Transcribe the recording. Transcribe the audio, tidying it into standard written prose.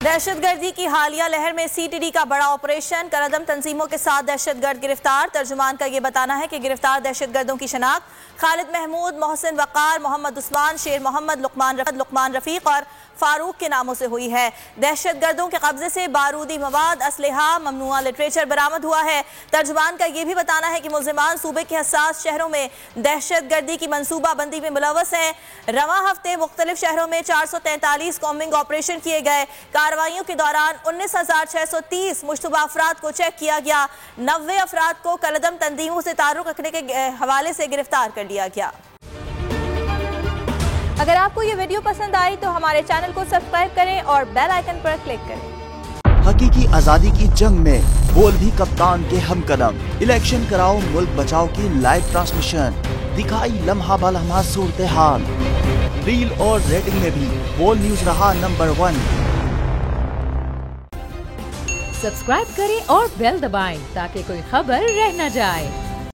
दहशतगर्दी की हालिया लहर में सीटीडी का बड़ा ऑपरेशन, करदम तंजीमों के साथ दहशतगर्द गिरफ्तार। तर्जुमान का ये बताना है कि गिरफ्तार दहशतगर्दों की शनाख्त खालिद महमूद, मोहसिन वकार, मोहम्मद उस्मान, शेर मोहम्मद, लुकमान रफीक और फारूक के नामों से हुई है। दहशतगर्दों के कब्जे से बारूदी मवाद, असलहा, ममनुआ लिटरेचर बरामद हुआ है। तर्जुमान का यह भी बताना है कि मुल्जिमान सूबे के हसास शहरों में दहशतगर्दी की मनसूबाबंदी में मुलव्वस हैं। रवां हफ्ते मुख्तलिफ शहरों में 443 कॉम्बिंग ऑपरेशन किए गए। कार्रवाइयों के दौरान 19,630 मुश्तबा अफराद को चेक किया गया। 90 अफराद को करदम तंजीमों से ताल्लुक रखने के हवाले से गिरफ्तार कर लिया गया। अगर आपको ये वीडियो पसंद आई तो हमारे चैनल को सब्सक्राइब करें और बेल आइकन पर क्लिक करें। हकीकी आजादी की जंग में बोल भी कप्तान के हम कदम। इलेक्शन कराओ मुल्क बचाओ की लाइव ट्रांसमिशन, दिखाई लम्हा ब लम्हा सूरत हाल। रील और रेटिंग में भी बोल न्यूज रहा नंबर 1। सब्सक्राइब करें और बेल दबाएं ताकि कोई खबर रह न जाए।